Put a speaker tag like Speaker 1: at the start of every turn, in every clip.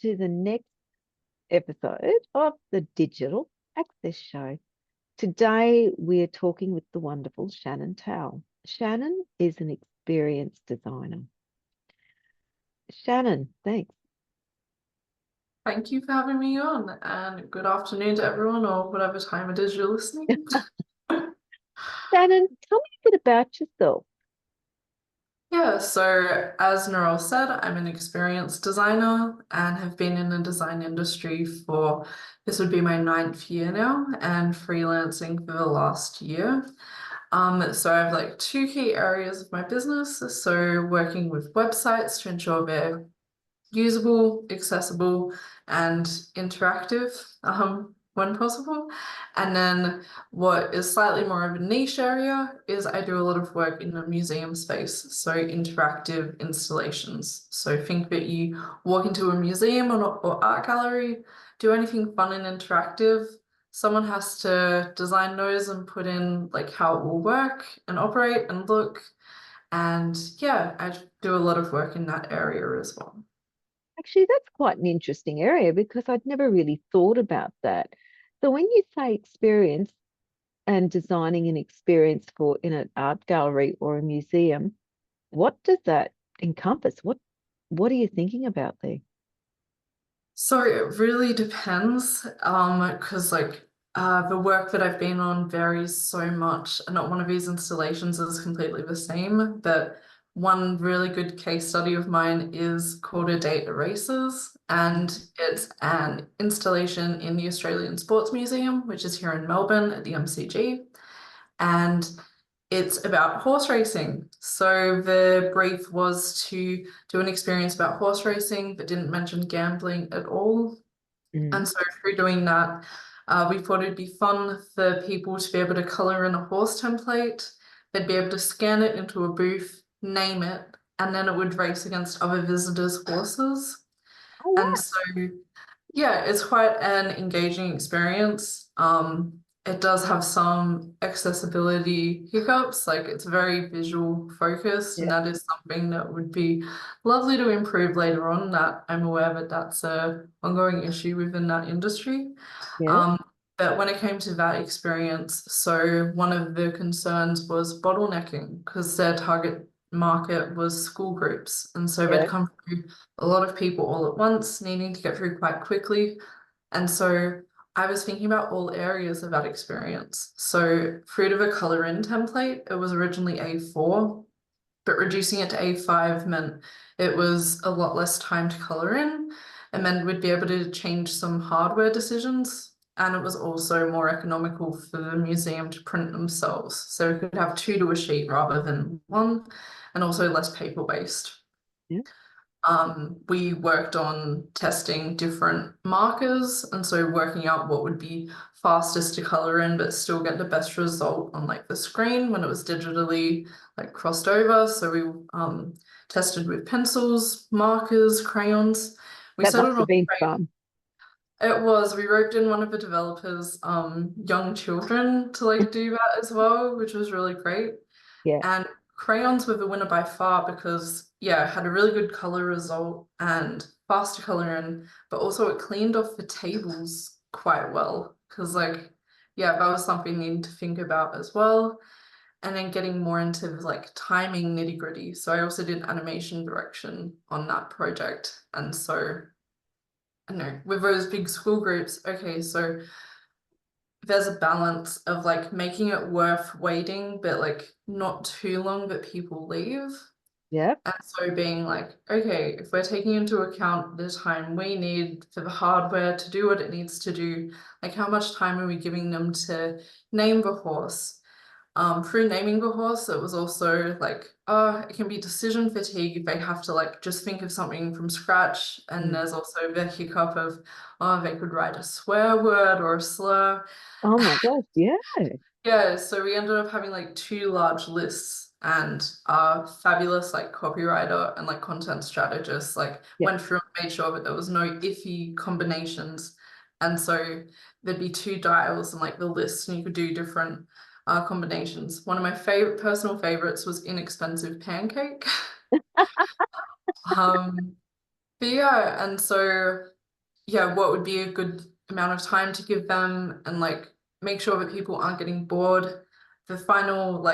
Speaker 1: to the next episode of the Digital Access Show. Today, we're talking with the wonderful Shannon Towell. Shannon is an experienced designer. Shannon, thanks.
Speaker 2: Thank you for having me on, and good afternoon to everyone, or whatever time it is you're listening.
Speaker 1: Shannon, tell me a bit about yourself.
Speaker 2: Yeah, so as Narelle said, I'm an experienced designer and have been in the design industry for this would be my ninth year now, and freelancing for the last year. So I have like two key areas of my business. So working with websites to ensure they're usable, accessible, and interactive when possible. And then what is slightly more of a niche area is I do a lot of work in the museum space, so interactive installations. So think that you walk into a museum or art gallery, do anything fun and interactive. Someone has to design those and put in like how it will work and operate and look. And yeah, I do a lot of work in that area as well.
Speaker 1: Actually, that's quite an interesting area because I'd never really thought about that. So when you say experience and designing an experience for in an art gallery or a museum, what does that encompass? What are you thinking about there?
Speaker 2: So it really depends, because the work that I've been on varies so much, and not one of these installations is completely the same. But one really good case study of mine is called A Date Erases, and it's an installation in the Australian Sports Museum, which is here in Melbourne at the MCG. And it's about horse racing. So the brief was to do an experience about horse racing, but didn't mention gambling at all.
Speaker 1: Mm.
Speaker 2: And so through doing that, we thought it'd be fun for people to be able to color in a horse template. They'd be able to scan it into a booth, name it, and then it would race against other visitors' horses.
Speaker 1: Oh,
Speaker 2: And
Speaker 1: wow.
Speaker 2: so yeah, it's quite an engaging experience. It does have some accessibility hiccups, like it's very visual focused, and
Speaker 1: Yeah.
Speaker 2: that is something that would be lovely to improve later on. That I'm aware that that's a ongoing issue within that industry.
Speaker 1: Yeah.
Speaker 2: Um, but when it came to that experience, so one of the concerns was bottlenecking because their target market was school groups, and so they'd
Speaker 1: Yeah.
Speaker 2: come through a lot of people all at once, needing to get through quite quickly. And so I was thinking about all areas of that experience. So fruit of a color in template, it was originally A4, but reducing it to A5 meant it was a lot less time to color in, and then we'd be able to change some hardware decisions. And it was also more economical for the museum to print themselves. So we could have two to a sheet rather than one, and also less paper waste.
Speaker 1: Yeah.
Speaker 2: We worked on testing different markers, and so working out what would be fastest to color in, but still get the best result on like the screen when it was digitally like crossed over. So we tested with pencils, markers, crayons. We
Speaker 1: That must
Speaker 2: settled
Speaker 1: have
Speaker 2: on
Speaker 1: been
Speaker 2: crayon.
Speaker 1: fun.
Speaker 2: It was, we roped in one of the developers, young children to like do that as well, which was really great.
Speaker 1: Yeah.
Speaker 2: And crayons were the winner by far because, yeah, it had a really good color result and fast to color in, but also it cleaned off the tables quite well. Because, like, yeah, that was something needing to think about as well. And then getting more into like timing nitty gritty. So I also did animation direction on that project. And so, I don't know, with those big school groups, okay, so there's a balance of like making it worth waiting, but like not too long that people leave.
Speaker 1: Yeah.
Speaker 2: And so being like, okay, if we're taking into account the time we need for the hardware to do what it needs to do, like how much time are we giving them to name the horse? Through naming the horse, it was also like, it can be decision fatigue if they have to like just think of something from scratch. And
Speaker 1: Mm.
Speaker 2: there's also the hiccup of, they could write a swear word or a slur.
Speaker 1: Oh my gosh. Yeah.
Speaker 2: Yeah, so we ended up having like two large lists, and our fabulous like copywriter and like content strategist like
Speaker 1: Yeah.
Speaker 2: went through and made sure that there was no iffy combinations. And so there'd be two dials and like the list, and you could do different combinations. One of my favorite personal favorites was inexpensive pancake. Um, But yeah, and so yeah, what would be a good amount of time to give them and like make sure that people aren't getting bored. The final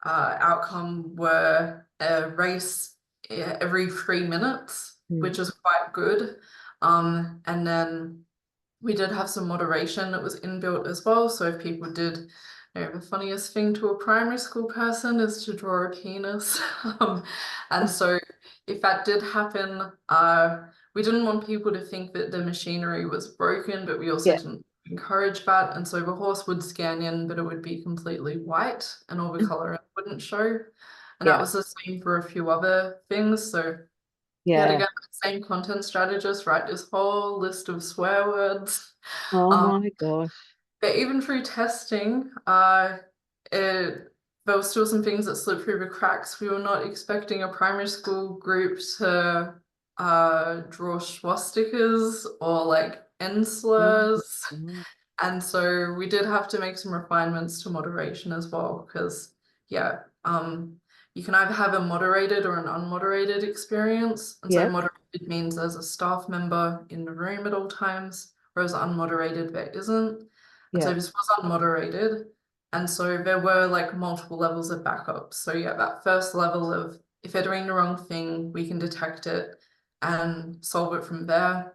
Speaker 2: outcome were a race every 3 minutes,
Speaker 1: Mm.
Speaker 2: which is quite good. And then we did have some moderation that was inbuilt as well. So if people did, the funniest thing to a primary school person is to draw a penis. And so if that did happen, we didn't want people to think that the machinery was broken, but we also
Speaker 1: Yeah,
Speaker 2: didn't encourage that. And so the horse would scan in, but it would be completely white and all the color wouldn't show. And that
Speaker 1: yeah,
Speaker 2: was the same for a few other things. So yet
Speaker 1: yeah.
Speaker 2: again, same content strategist, write this whole list of swear words.
Speaker 1: Oh
Speaker 2: Um,
Speaker 1: my gosh.
Speaker 2: but even through testing, it there were still some things that slipped through the cracks. We were not expecting a primary school group to draw swastikas or like end
Speaker 1: Oh
Speaker 2: slurs.
Speaker 1: my God.
Speaker 2: And so we did have to make some refinements to moderation as well, because yeah, you can either have a moderated or an unmoderated experience. And so
Speaker 1: Yep,
Speaker 2: moderated means there's a staff member in the room at all times, whereas unmoderated there isn't. And so
Speaker 1: yep.
Speaker 2: this was unmoderated. And so there were like multiple levels of backup. So yeah, that first level of if they're doing the wrong thing, we can detect it and solve it from there.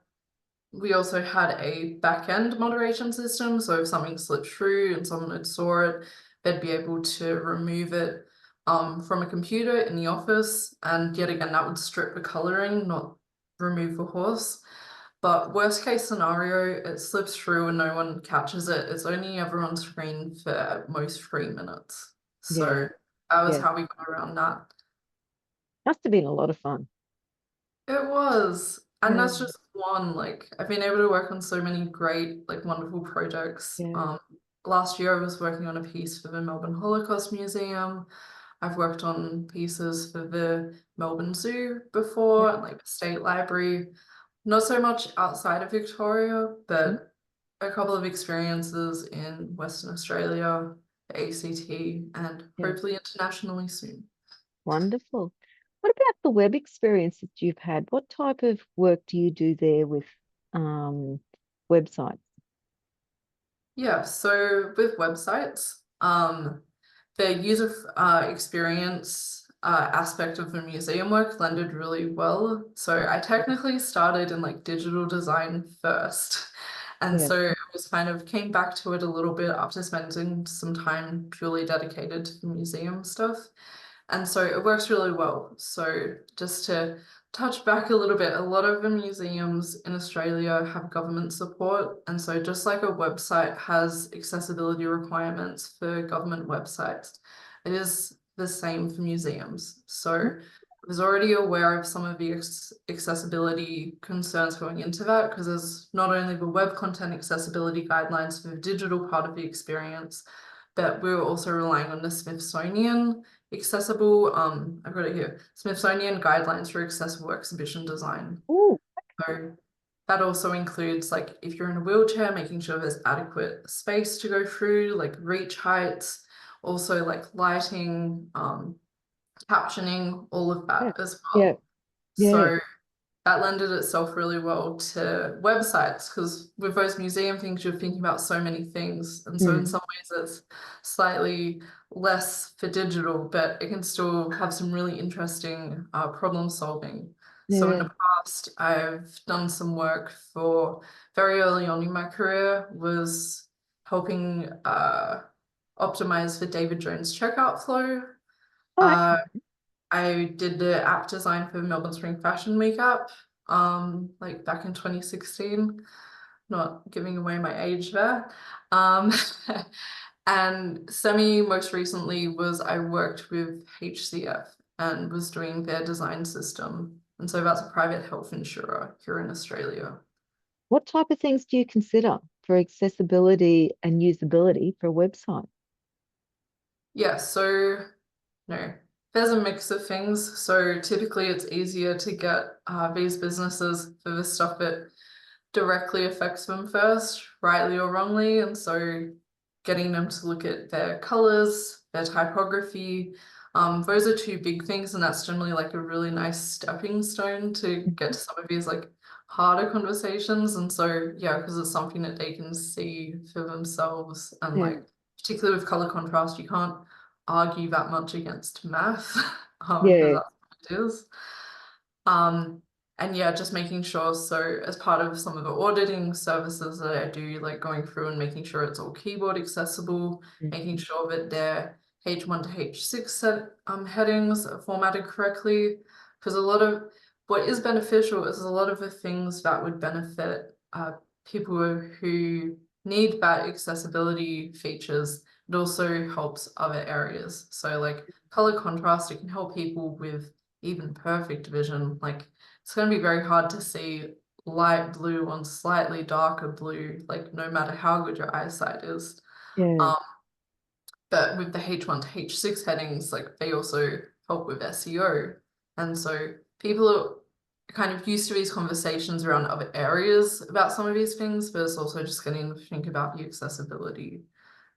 Speaker 2: We also had a back-end moderation system, so if something slipped through and someone had saw it, they'd be able to remove it from a computer in the office, and yet again, that would strip the coloring, not remove the horse. But worst case scenario, it slips through and no one catches it. It's only ever on screen for at most 3 minutes.
Speaker 1: Yeah,
Speaker 2: So that was
Speaker 1: yeah.
Speaker 2: how we got around that.
Speaker 1: Must have been a lot of fun.
Speaker 2: It was. And
Speaker 1: Yeah,
Speaker 2: that's just one. Like I've been able to work on so many great, like wonderful projects.
Speaker 1: yeah,
Speaker 2: Last year I was working on a piece for the Melbourne Holocaust Museum. I've worked on pieces for the Melbourne Zoo
Speaker 1: yeah.
Speaker 2: before and like the State Library. Not so much outside of Victoria,
Speaker 1: Mm,
Speaker 2: but a couple of experiences in Western Australia, the ACT, and
Speaker 1: yeah.
Speaker 2: hopefully internationally soon.
Speaker 1: Wonderful. What about the web experience that you've had? What type of work do you do there with um, websites?
Speaker 2: Yeah, so with websites, the user experience aspect of the museum work blended really well. So I technically started in like digital design first. And
Speaker 1: Yeah,
Speaker 2: so it was kind of came back to it a little bit after spending some time purely dedicated to the museum stuff. And so it works really well. So just to touch back a little bit, a lot of the museums in Australia have government support. And so just like a website has accessibility requirements for government websites, it is the same for museums. So
Speaker 1: mm,
Speaker 2: I was already aware of some of the accessibility concerns going into that, because there's not only the web content accessibility guidelines for the digital part of the experience, but we were also relying on the Smithsonian accessible, I've got it here, Smithsonian Guidelines for Accessible Exhibition Design.
Speaker 1: oh,
Speaker 2: So that also includes like if you're in a wheelchair, making sure there's adequate space to go through, like reach heights, also like lighting, captioning, all of
Speaker 1: yeah,
Speaker 2: that as
Speaker 1: yeah,
Speaker 2: well.
Speaker 1: yeah.
Speaker 2: So that lended itself really well to websites, because with those museum things, you're thinking about so many things. And so in
Speaker 1: Mm,
Speaker 2: some ways it's slightly less for digital, but it can still have some really interesting problem solving. So in
Speaker 1: yeah.
Speaker 2: the past, I've done some work for very early on in my career, was helping optimize the David Jones checkout flow.
Speaker 1: Oh,
Speaker 2: Uh,
Speaker 1: okay.
Speaker 2: I did the app design for Melbourne Spring Fashion Week app, like back in 2016, not giving away my age there. Um, and semi most recently was I worked with HCF and was doing their design system. And so that's a private health insurer here in Australia.
Speaker 1: What type of things do you consider for accessibility and usability for a website?
Speaker 2: Yeah, so no, there's a mix of things. So typically it's easier to get these businesses for the stuff that directly affects them first, rightly or wrongly. And so getting them to look at their colors, their typography, Those are two big things, and that's generally like a really nice stepping stone to get
Speaker 1: Mhm.
Speaker 2: to some of these like harder conversations. And so, yeah, because it's something that they can see for themselves, and
Speaker 1: Yeah,
Speaker 2: like particularly with color contrast, you can't argue that much against math, because
Speaker 1: yeah,
Speaker 2: that's what it is. Um, and yeah, just making sure. So as part of some of the auditing services that I do, like going through and making sure it's all keyboard accessible, making
Speaker 1: mhm,
Speaker 2: sure that their H1 to H6 headings are formatted correctly. Because a lot of what is beneficial is a lot of the things that would benefit people who need that accessibility features. It also helps other areas. So like color contrast, it can help people with even perfect vision. Like it's going to be very hard to see light blue on slightly darker blue, like no matter how good your eyesight is.
Speaker 1: yeah,
Speaker 2: Um, but with the H1 to H6 headings, like they also help with SEO. And so people are kind of used to these conversations around other areas about some of these things, but it's also just getting to think about the accessibility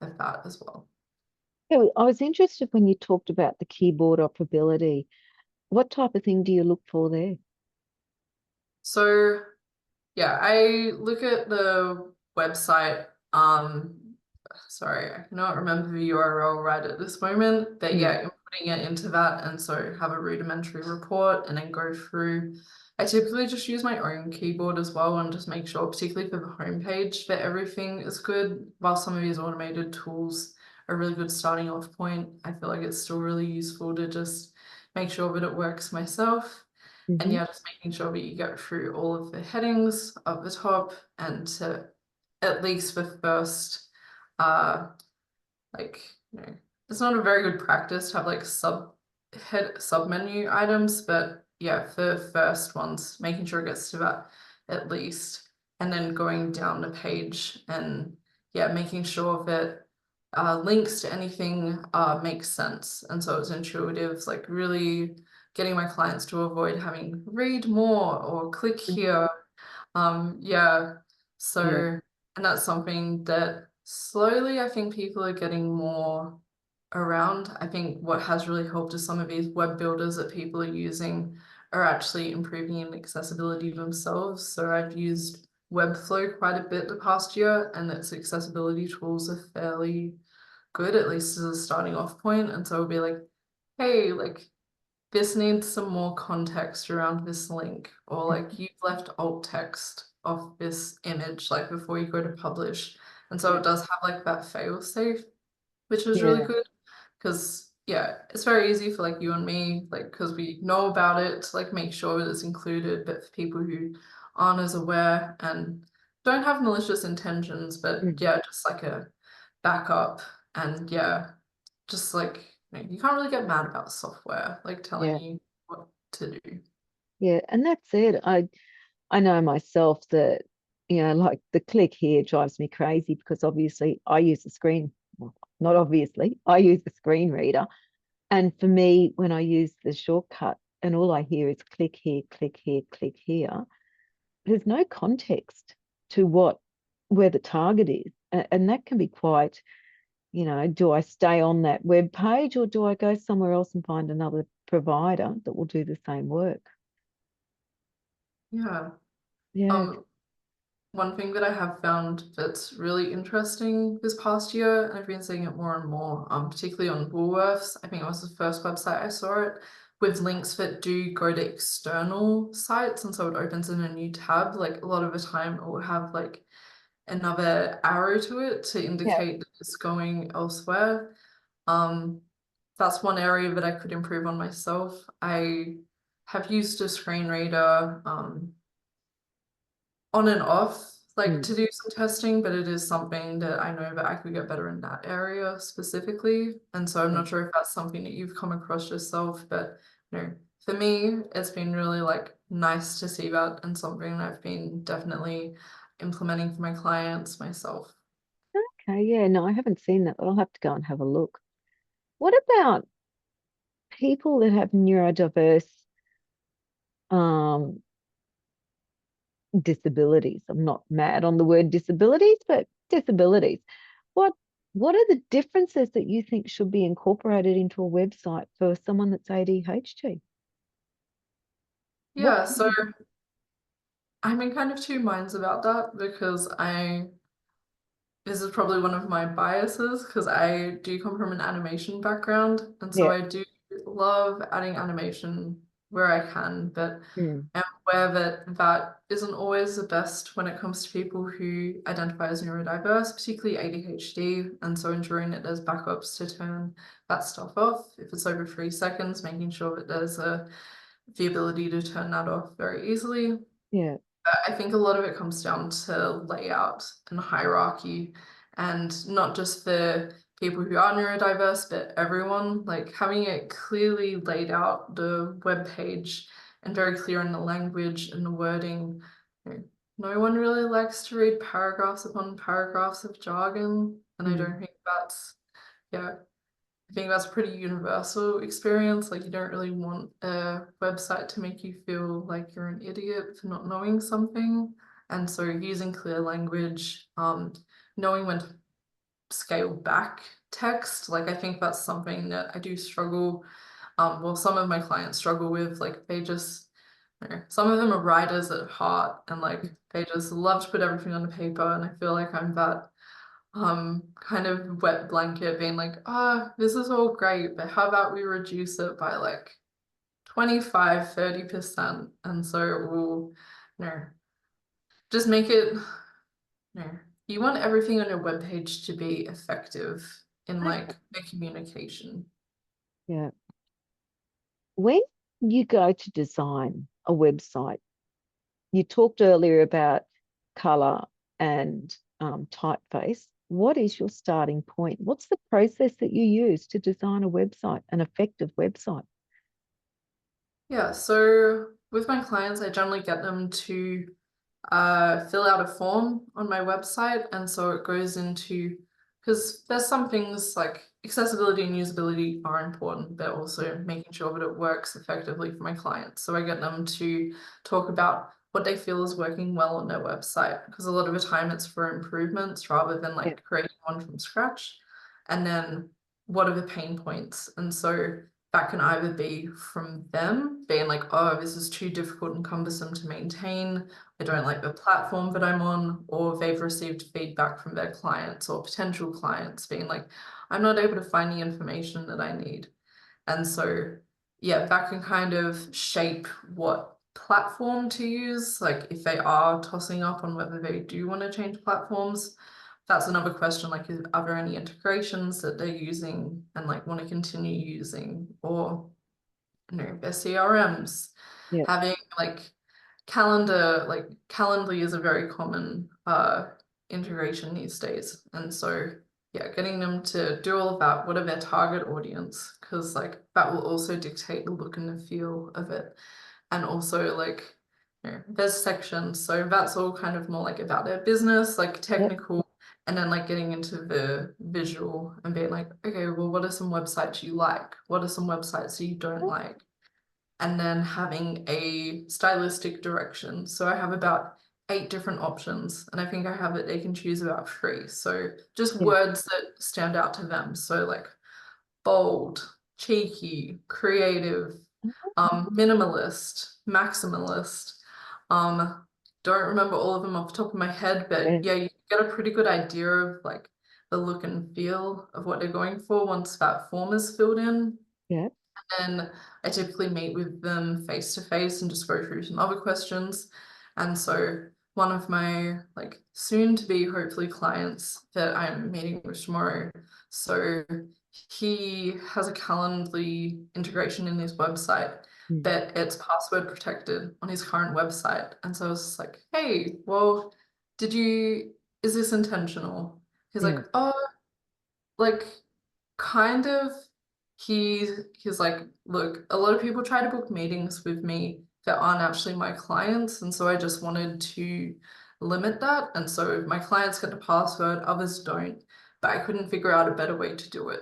Speaker 2: of that as well.
Speaker 1: yeah. I was interested when you talked about the keyboard operability. What type of thing do you look for there?
Speaker 2: So yeah, I look at the website. Sorry, I cannot remember the URL right at this moment, but
Speaker 1: Mm,
Speaker 2: yeah, inputting it into that, and so have a rudimentary report and then go through. I typically just use my own keyboard as well and just make sure, particularly for the homepage, that everything is good. While some of these automated tools are a really good starting off point, I feel like it's still really useful to just make sure that it works myself. And
Speaker 1: hmm.
Speaker 2: yeah, just making sure that you go through all of the headings of the top and to at least the first uh like you know it's not a very good practice to have like sub menu items, but yeah, for first ones, making sure it gets to that at least, and then going down the page and yeah, making sure that links to anything makes sense, and so it's intuitive, like really getting my clients to avoid having read more or click here. Yeah,
Speaker 1: Yeah,
Speaker 2: so, and that's something that slowly I think people are getting more around. I think what has really helped is some of these web builders that people are using are actually improving in accessibility themselves. So I've used Webflow quite a bit the past year, and its accessibility tools are fairly good, at least as a starting off point. And so it'll be like, hey, like this needs some more context around this link, or like you've left alt text of this image like before you go to publish. And so
Speaker 1: yeah,
Speaker 2: it does have like that fail safe, which is really
Speaker 1: yeah,
Speaker 2: good because yeah, it's very easy for like you and me, like because we know about it, to like make sure that it's included, but for people who aren't as aware and don't have malicious intentions, but
Speaker 1: mm,
Speaker 2: yeah, just like a backup. And yeah, just like you can't really get mad about software like telling
Speaker 1: yeah,
Speaker 2: you what to do.
Speaker 1: yeah. And that's it. I know myself that, like the click here drives me crazy because obviously I use a screen, well, not obviously, I use a screen reader. And for me, when I use the shortcut and all I hear is click here, click here, click here, there's no context to where the target is. And that can be quite, do I stay on that web page or do I go somewhere else and find another provider that will do the same work?
Speaker 2: Yeah.
Speaker 1: Yeah.
Speaker 2: Um, One thing that I have found that's really interesting this past year, and I've been seeing it more and more, particularly on Woolworths. I think it was the first website I saw it with links that do go to external sites, and so it opens in a new tab. Like a lot of the time, it will have like another arrow to it to
Speaker 1: Yeah.
Speaker 2: indicate that it's going elsewhere. Um, that's one area that I could improve on myself. I have used a screen reader. On and off, like
Speaker 1: Mm,
Speaker 2: to do some testing, but it is something that I know that I could get better in that area specifically. And so I'm
Speaker 1: yeah.
Speaker 2: not sure if that's something that you've come across yourself, but for me, it's been really like nice to see that and something I've been definitely implementing for my clients myself.
Speaker 1: Okay. Yeah. No, I haven't seen that, but I'll have to go and have a look. What about people that have neurodiverse um, disabilities? I'm not mad on the word disabilities, but disabilities. What? What are the differences that you think should be incorporated into a website for someone that's ADHD? What?
Speaker 2: Yeah, so I'm in kind of two minds about that because this is probably one of my biases because I do come from an animation background, and so
Speaker 1: Yeah.
Speaker 2: I do love adding animation where I can, but
Speaker 1: Mm,
Speaker 2: I'm aware that that isn't always the best when it comes to people who identify as neurodiverse, particularly ADHD, and so ensuring that there's backups to turn that stuff off. If it's over 3 seconds, making sure that there's the ability to turn that off very easily.
Speaker 1: yeah.
Speaker 2: I think a lot of it comes down to layout and hierarchy, and not just for people who are neurodiverse, but everyone. Like having it clearly laid out, the web page, and very clear in the language and the wording. You know, no one really likes to read paragraphs upon paragraphs of jargon, and I
Speaker 1: Mm,
Speaker 2: don't think yeah, I think that's a pretty universal experience. Like, you don't really want a website to make you feel like you're an idiot for not knowing something. And so, using clear language, knowing when to scale back text, like, I think that's something that I do struggle. Well, some of my clients struggle with, like, some of them are writers at heart and, like, they just love to put everything on the paper. And I feel like I'm that kind of wet blanket being like, oh, this is all great, but how about we reduce it by like 25, 30%? And so we'll, you know, just make it, you know, you want everything on your webpage to be effective in like
Speaker 1: okay.
Speaker 2: the communication.
Speaker 1: Yeah. When you go to design a website, you talked earlier about color and typeface. What is your starting point? What's the process that you use to design a website, an effective website?
Speaker 2: Yeah, so with my clients, I generally get them to fill out a form on my website. And so it goes into, because there's some things like accessibility and usability are important, but also making sure that it works effectively for my clients. So I get them to talk about what they feel is working well on their website, because a lot of the time it's for improvements rather than
Speaker 1: Yeah.
Speaker 2: like creating one from scratch. And then what are the pain points? And so that can either be from them being like, oh, this is too difficult and cumbersome to maintain. I don't like the platform that I'm on, or they've received feedback from their clients or potential clients being like, I'm not able to find the information that I need. And so, yeah, that can kind of shape what platform to use. Like if they are tossing up on whether they do want to change platforms, that's another question. Like, are there any integrations that they're using and like want to continue using, or their CRMs,
Speaker 1: Yeah.
Speaker 2: having like Calendly is a very common integration these days. And so yeah, getting them to do all of that, what are their target audience? Because like that will also dictate the look and the feel of it. And also like there's sections. So that's all kind of more like about their business, like
Speaker 1: Yeah.
Speaker 2: technical, and then like getting into the visual and being like, okay, well, what are some websites you like? What are some websites that you don't like? And then having a stylistic direction. So I have about 8 different options, and I think I have it, they can choose about 3. So just
Speaker 1: Yeah.
Speaker 2: words that stand out to them. So like bold, cheeky, creative, minimalist, maximalist. Um, don't remember all of them off the top of my head, but
Speaker 1: Yeah.
Speaker 2: yeah, you get a pretty good idea of like the look and feel of what they're going for once that form is filled in.
Speaker 1: Yeah.
Speaker 2: And I typically meet with them face to face and just go through some other questions. And so one of my like soon to be hopefully clients that I'm meeting with tomorrow. So he has a Calendly integration in his website,
Speaker 1: Mm,
Speaker 2: but it's password protected on his current website. And so I was just like, hey, well, is this intentional? He's like,
Speaker 1: yeah.
Speaker 2: oh, like kind of. He's like, look, a lot of people try to book meetings with me that aren't actually my clients, and so I just wanted to limit that. And so my clients get the password, others don't, but I couldn't figure out a better way to do it.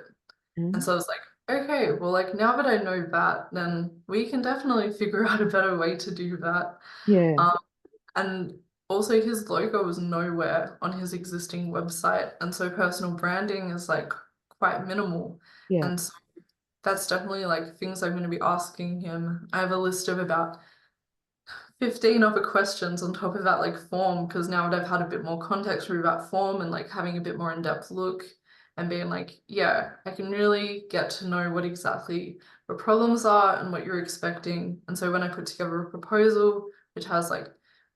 Speaker 2: And
Speaker 1: Mm,
Speaker 2: so I was like, okay, well, like now that I know that, then we can definitely figure out a better way to do that.
Speaker 1: yeah.
Speaker 2: Um, and also his logo was nowhere on his existing website, and so personal branding is like quite minimal.
Speaker 1: Yeah.
Speaker 2: And so that's definitely like things I'm going to be asking him. I have a list of about 15 other questions on top of that like form, because now that I've had a bit more context through that form and like having a bit more in-depth look and being like, yeah, I can really get to know what exactly the problems are and what you're expecting. And so when I put together a proposal which has like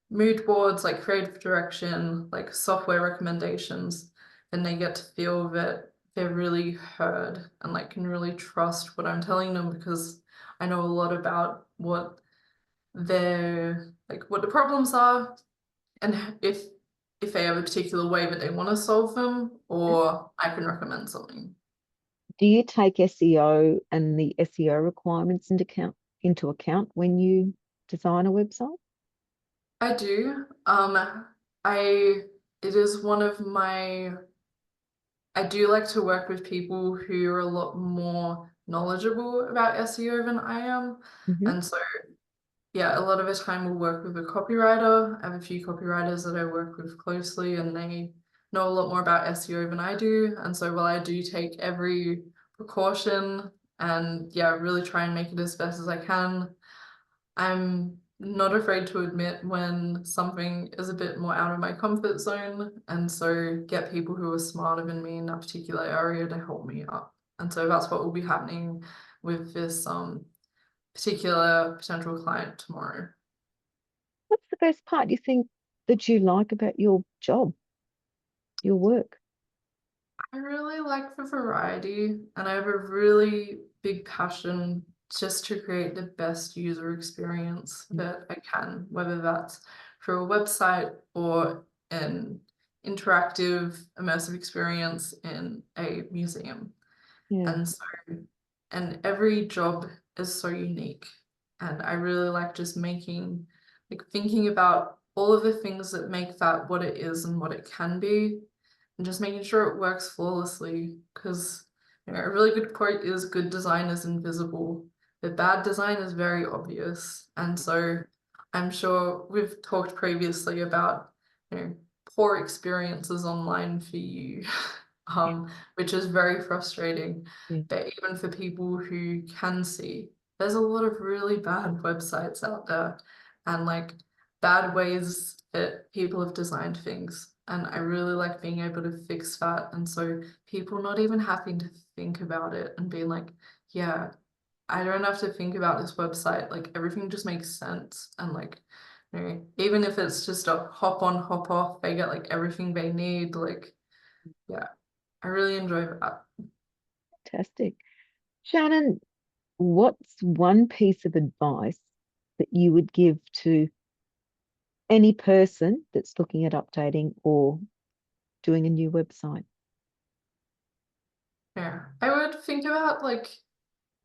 Speaker 2: mood boards, like creative direction, like software recommendations, then they get to feel that they're really heard and like can really trust what I'm telling them, because I know a lot about their like what the problems are, and if they have a particular way that they want to solve them, or I can recommend something.
Speaker 1: Do you take SEO and the SEO requirements into account when you design a website?
Speaker 2: I do. I it is one of my I do like to work with people who are a lot more knowledgeable about SEO than I am.
Speaker 1: Hmm.
Speaker 2: And so yeah, a lot of the time we'll work with a copywriter. I have a few copywriters that I work with closely, and they know a lot more about SEO than I do. And so while I do take every precaution and yeah, really try and make it as best as I can, I'm not afraid to admit when something is a bit more out of my comfort zone, and so get people who are smarter than me in that particular area to help me up. And so that's what will be happening with this particular potential client tomorrow.
Speaker 1: What's the best part you think that you like about your job, your work?
Speaker 2: I really like the variety, and I have a really big passion just to create the best user experience that I can, whether that's through a website or an interactive, immersive experience in a museum.
Speaker 1: Yeah,
Speaker 2: And so, and every job is so unique. And I really like just like thinking about all of the things that make that what it is and what it can be, and just making sure it works flawlessly. Because a really good quote is good design is invisible, but bad design is very obvious. And so I'm sure we've talked previously about, you know, poor experiences online for you, which is very frustrating.
Speaker 1: yeah,
Speaker 2: But even for people who can see, there's a lot of really bad websites out there, and like bad ways that people have designed things. And I really like being able to fix that. And so people not even having to think about it and being like, yeah, I don't have to think about this website. Like everything just makes sense. And like, even if it's just a hop on, hop off, they get like everything they need. Like, yeah, I really enjoy that.
Speaker 1: fantastic. Shannon, what's one piece of advice that you would give to any person that's looking at updating or doing a new website?
Speaker 2: Yeah, I would think about like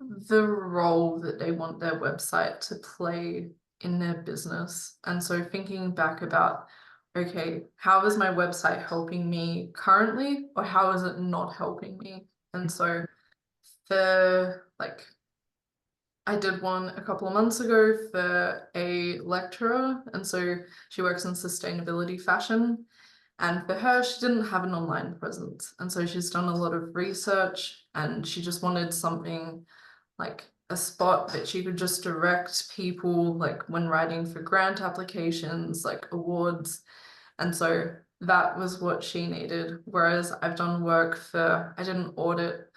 Speaker 2: the role that they want their website to play in their business. And so thinking back about, okay, how is my website helping me currently, or how is it not helping me? And so the like I did one a couple of months ago for a lecturer, and so she works in sustainability fashion. And for her, she didn't have an online presence. And so she's done a lot of research, and she just wanted something like a spot that she could just direct people like when writing for grant applications, like awards. And so that was what she needed. Whereas I've done work I did an audit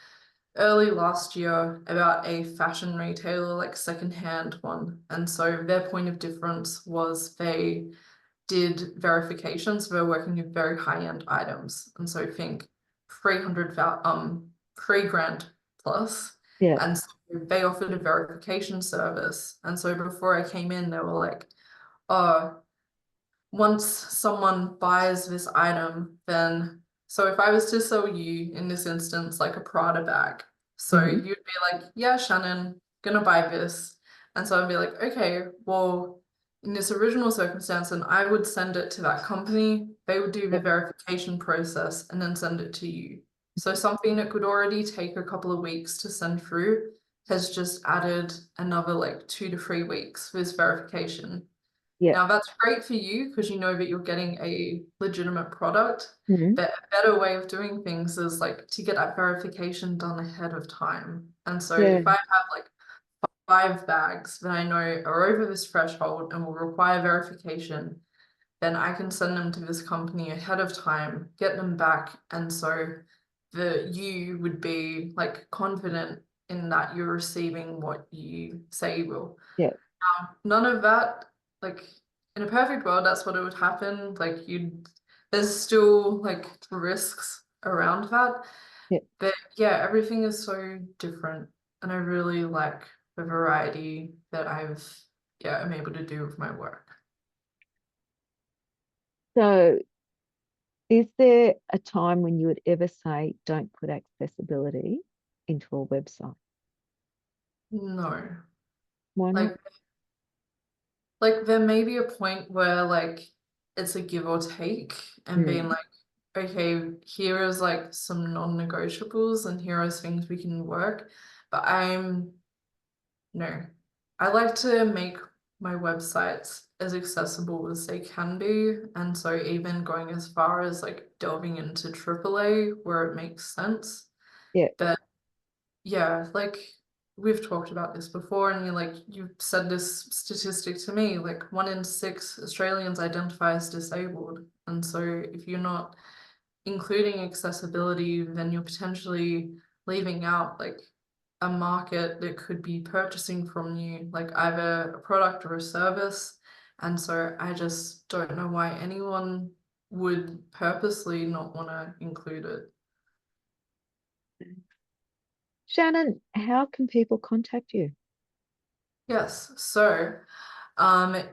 Speaker 2: early last year about a fashion retailer, like secondhand one. And so their point of difference was they did verifications. So they're working with very high-end items. And so think 300 3 grand plus.
Speaker 1: Yeah.
Speaker 2: And so they offered a verification service. And so before I came in, they were like, oh, once someone buys this item, then so if I was to sell you in this instance like a Prada bag, so
Speaker 1: Hmm.
Speaker 2: you'd be like, yeah, Shannon, gonna buy this. And so I'd be like, okay, well, in this original circumstance, and I would send it to that company, they would do the
Speaker 1: Yep.
Speaker 2: verification process and then send it to you. So something that could already take a couple of weeks to send through has just added another like 2 to 3 weeks for this verification.
Speaker 1: Yeah.
Speaker 2: Now that's great for you because you know that you're getting a legitimate product.
Speaker 1: Hmm.
Speaker 2: But a better way of doing things is like to get that verification done ahead of time. And so
Speaker 1: Yeah.
Speaker 2: if I have like 5 bags that I know are over this threshold and will require verification, then I can send them to this company ahead of time, get them back, and so you would be like confident in that you're receiving what you say you will.
Speaker 1: Yeah.
Speaker 2: None of that, like in a perfect world, that's what it would happen. There's still like risks around that.
Speaker 1: Yeah.
Speaker 2: But yeah, everything is so different. And I really like the variety that I'm able to do with my work.
Speaker 1: So, is there a time when you would ever say, don't put accessibility into a website?
Speaker 2: No.
Speaker 1: Why not?
Speaker 2: Like like there may be a point where like it's a give or take and being
Speaker 1: Mm.
Speaker 2: like, okay, here is like some non-negotiables and here are things we can work. But no. I like to make my websites as accessible as they can be. And so even going as far as like delving into AAA where it makes sense.
Speaker 1: Yeah.
Speaker 2: But yeah, like we've talked about this before, and you said this statistic to me, like 1 in 6 Australians identify as disabled. And so if you're not including accessibility, then you're potentially leaving out like a market that could be purchasing from you, like either a product or a service. And so I just don't know why anyone would purposely not want to include it.
Speaker 1: Shannon, how can people contact you?
Speaker 2: Yes, so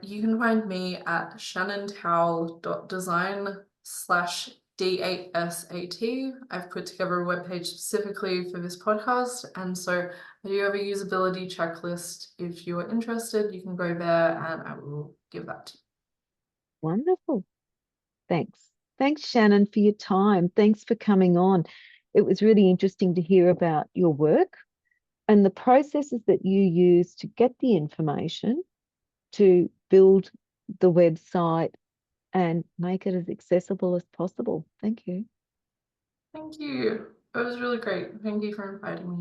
Speaker 2: you can find me at shannontowell.design/D8SAT. I've put together a webpage specifically for this podcast, and so I do have a usability checklist. If you are interested, you can go there and I will give that to you.
Speaker 1: Wonderful. Thanks. Thanks, Shannon, for your time. Thanks for coming on. It was really interesting to hear about your work and the processes that you use to get the information to build the website and make it as accessible as possible. Thank you.
Speaker 2: Thank you. It was really great. Thank you for inviting me.